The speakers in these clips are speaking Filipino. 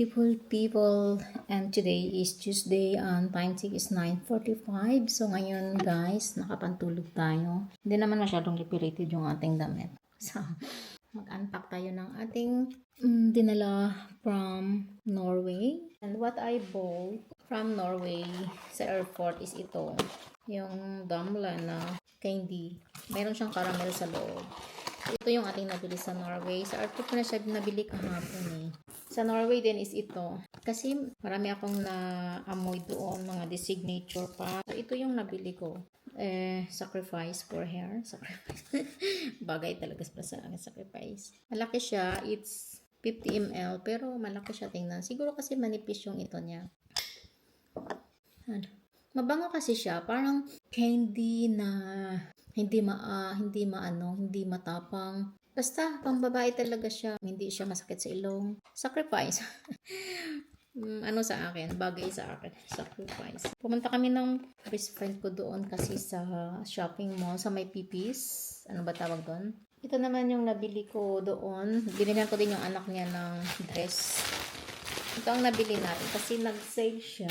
beautiful people, and today is Tuesday and time check is 9:45. So ngayon guys, nakapantulog tayo. Hindi naman masyadong liberated yung ating damit. So mag-unpack tayo ng ating dinala from Norway. And what I bought from Norway sa airport is ito, yung Damla na candy. Meron siyang caramel sa loob. Ito yung ating nabili sa Norway. Sa airport ko na siya nabili kahapon eh. Sa Norway din is ito. Kasi marami akong na-amoy doon, mga designature pa. So, ito yung nabili ko. Sacrifice for hair. Sacrifice. Bagay talaga sa akin, sacrifice. Malaki siya. It's 50 ml. Pero malaki siya tingnan. Siguro kasi manipis yung ito niya. Ano? Mabango kasi siya. Parang candy na hindi matapang. Basta, pambabae talaga siya. Hindi siya masakit sa ilong. Sacrifice. Sa akin? Bagay sa akin. Sacrifice. Pumunta kami ng best friend ko doon kasi sa shopping mall, sa may pipis. Ano ba tawag doon? Ito naman yung nabili ko doon. Binilihan ko din yung anak niya ng dress. Ito ang nabili natin kasi nag-sale siya.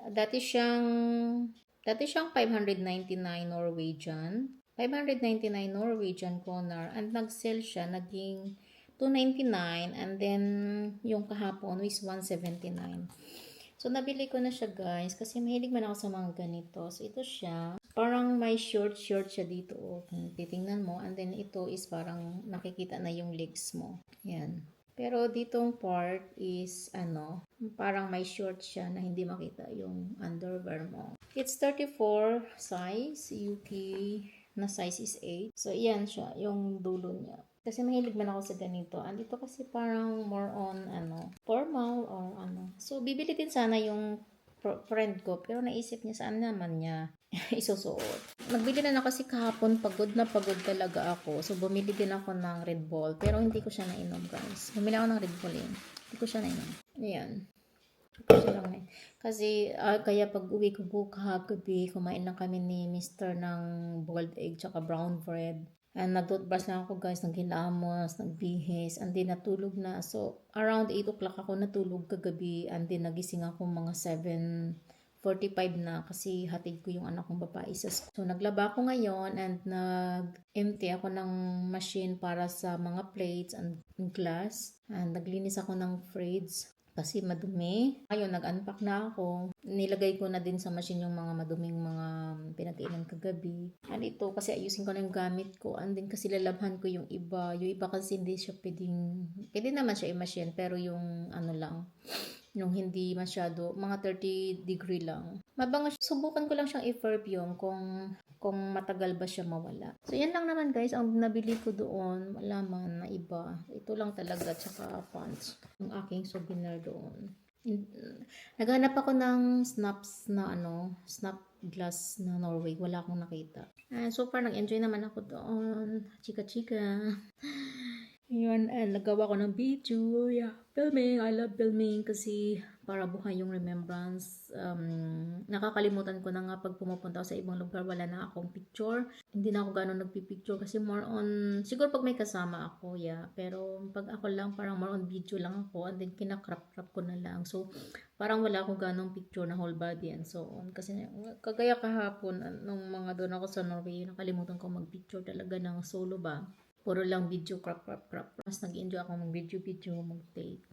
Dati siyang 599 Norwegian. 599 Norwegian kroner, and nag-sell siya, naging 299, and then yung kahapon is 179. So nabili ko na siya guys kasi mahilig man ako sa mga ganito. So ito siya, parang may short siya dito, kung titingnan mo, and then ito is parang nakikita na yung legs mo. Yan. Pero ditong part is parang may short siya na hindi makita yung underwear mo. It's 34 size, UK na size is 8. So, iyan siya, yung dulo niya. Kasi mahilig man ako sa ganito. And ito kasi parang more on, formal or So, bibili din sana yung friend ko. Pero naisip niya, saan naman niya isusuot. Nagbili na kasi kahapon, pagod na pagod talaga ako. So, bumili din ako ng Red Bull. Pero hindi ko siya nainom, guys. Bumili ako ng Red Bull yun. Hindi ko siya nainom. Ayan. Kasi kaya pag uwi ko gabi, kumain lang kami ni Mr. ng boiled egg tsaka brown bread. And nag-toothbrush na ako guys, naghilamos, nagbihis, and then natulog na. So around 8 o'clock ako natulog kagabi, and then nagising ako mga 7:45 na kasi hatid ko yung anak kong babae sa school. So naglaba ako ngayon and nag-empty ako ng machine para sa mga plates and glass, and naglinis ako ng fridge kasi madumi. Ngayon, nag-unpack na ako. Nilagay ko na din sa machine yung mga maduming mga pinagkainan kagabi. And ito, kasi ayusin ko na yung gamit ko. And then, kasi lalabhan ko yung iba. Yung iba kasi hindi siya pwede naman siya i-machine. Pero yung yung hindi masyado, mga 30 degree lang. Mabango siya. Subukan ko lang siyang i-perfume kung matagal ba siya mawala. So, yan lang naman guys, ang nabili ko doon, malaman na iba. Ito lang talaga, tsaka pants. Ang aking souvenir doon. Naghanap ako ng snap glass na Norway. Wala akong nakita. So far, nag-enjoy naman ako doon. Chika-chika. Yun, nagawa ko ng video. Yeah, filming. I love filming kasi para buhay yung remembrance. Nakakalimutan ko na nga pag pumupunta ako sa ibang lugar, wala na akong picture. Hindi na ako gano'n nagpipicture kasi more on, siguro pag may kasama ako, yeah. Pero pag ako lang, parang more on video lang ako, and then kinakrap ko na lang. So, parang wala akong ganong picture na whole body and so on. Kasi kagaya kahapon, nung mga doon ako sa Norway, nakalimutan ko mag-picture talaga ng solo ba. Puro lang video, crop. Mas nag-enjoy ako mag-video, mag-take.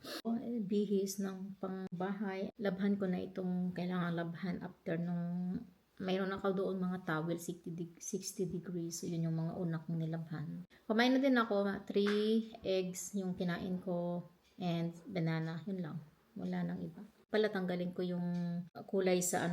Bihis ng pangbahay. Labhan ko na itong kailangan labhan after nung mayroon ako doon mga towel 60 degrees. So, yun yung mga una kong nilabhan. Kumain na din ako, 3 eggs yung kinain ko and banana. Yun lang. Wala nang iba. Pala tanggalin ko yung kulay sa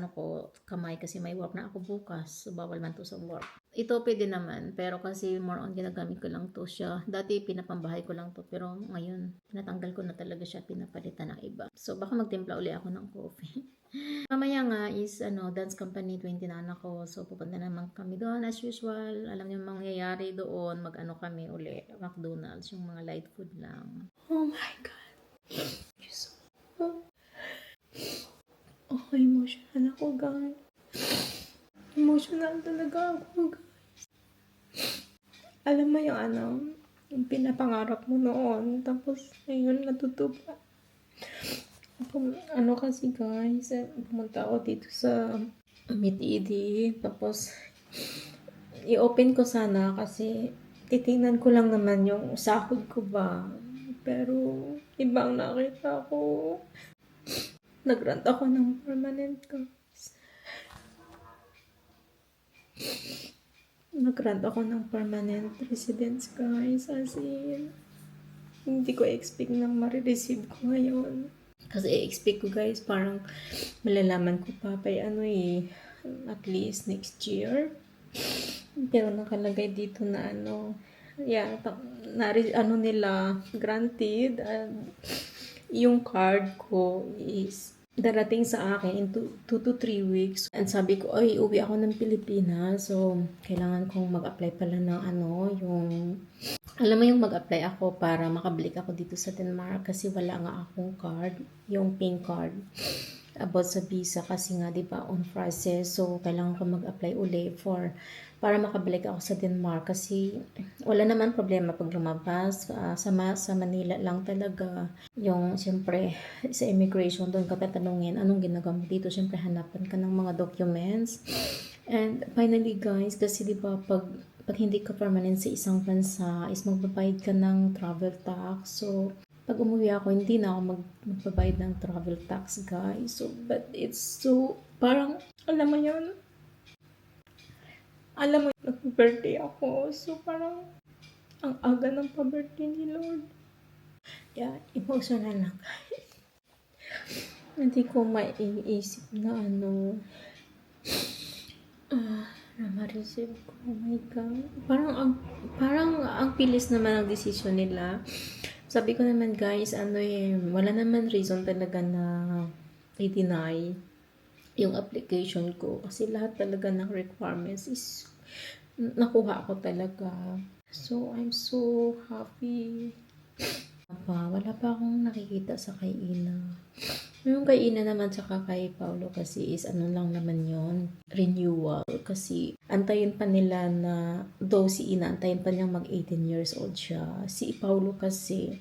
kamay kasi may work na ako bukas. So, bawal man to sa work. Ito pwede naman, pero kasi more on ginagamit ko lang to siya. Dati pinapambahay ko lang to, pero ngayon pinatanggal ko na talaga siya, pinapalitan ng iba. So, baka magtimpla uli ako ng coffee. Mamaya nga is dance company 20 na anak ko. So, pupunta naman kami doon as usual. Alam niyo mangyayari doon, kami uli. McDonald's, yung mga light food lang. Oh my God. Emotional ako, guys. Emotional talaga ako, guys. Alam mo yung yung pinapangarap mo noon, tapos ngayon natutupad. Ano kasi guys, pumunta ako dito sa Mitidi. Tapos, i-open ko sana kasi titingnan ko lang naman yung sahod ko ba. Pero, ibang nakita ko. Nagrant ako ng permanent guys. Nagrant ako ng permanent residence guys. As in, hindi ko expect na marireceive ko ngayon. Kasi i-expect ko guys, parang malalaman ko pa pa at least next year. Pero nakalagay dito na nila, granted. Yung card ko is darating sa akin in 2 to 3 weeks. And sabi ko, ay, uwi ako ng Pilipinas. So, kailangan kong mag-apply pala ng alam mo yung mag-apply ako para makabalik ako dito sa Denmark kasi wala nga akong card, yung pink card about sa visa kasi nga 'di ba on process. So kailangan ko mag-apply uli para makabalik ako sa Denmark kasi wala naman problema pag lumabas sa Manila lang talaga. Yung siyempre sa immigration doon ka tatanungin anong ginagawa mo dito, siyempre hanapan ka ng mga documents. And finally guys, kasi 'di ba pag hindi ka permanent sa isang bansa is magbabayad ka ng travel tax. So, pag umuwi ako, hindi na ako magbabayad ng travel tax, guys. So, but it's so, parang, alam mo, nag-birthday ako. So, parang, ang aga ng pa-birthday ni Lord. Yeah, emotional lang, guys. Hindi ko maiisip na na ma-receive ko. Oh my God. Parang ang pilis naman ang decision nila. Sabi ko naman guys, wala naman reason talaga na i-deny yung application ko. Kasi lahat talaga ng requirements is nakuha ko talaga. So, I'm so happy. Wala pa akong nakikita sa kay Ina. Yung kay Ina naman tsaka kay Paulo kasi is lang naman yon renewal. Kasi antayin pa nila na, though si Ina antayin pa niyang mag 18 years old siya. Si Paulo kasi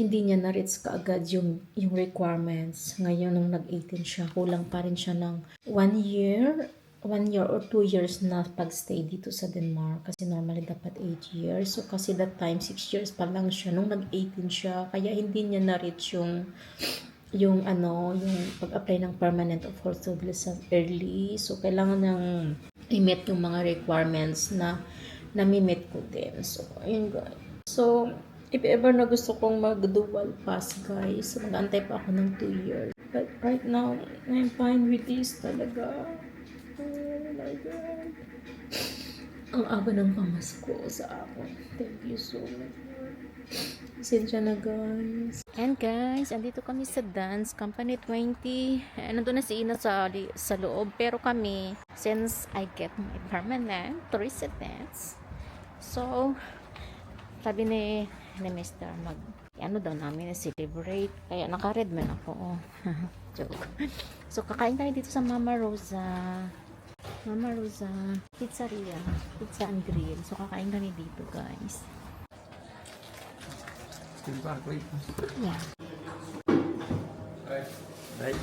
hindi niya na-reach kaagad yung requirements. Ngayon nung nag-18 siya, kulang pa rin siya ng 1 year or 2 years na pag-stay dito sa Denmark kasi normally dapat 8 years. So kasi that time 6 years pa lang siya nung nag-18 siya, kaya hindi niya na-reach yung pag-apply ng permanent of course sa early. So kailangan nang i-meet yung mga requirements na nami-meet ko din. So ayun guys. So if ever na gusto kong mag-dual pass guys, mag-antay pa ako ng 2 years. But right now, I'm fine with this talaga. Oh my God. Ang aga ng pamasko sa akin. Thank you so much. Pasensya na guys. And guys, andito kami sa Dance Company 20. Nandun na si Ina sa loob. Pero kami, since I get my permanent residence, so, sabi ni Mr. daw namin na celebrate. Kaya naka-red man ako. Joke. So, kakain tayo dito sa Mama Rosa Pizzeria, Pizza and Grill. So, kakain kami dito guys. Yeah. Right.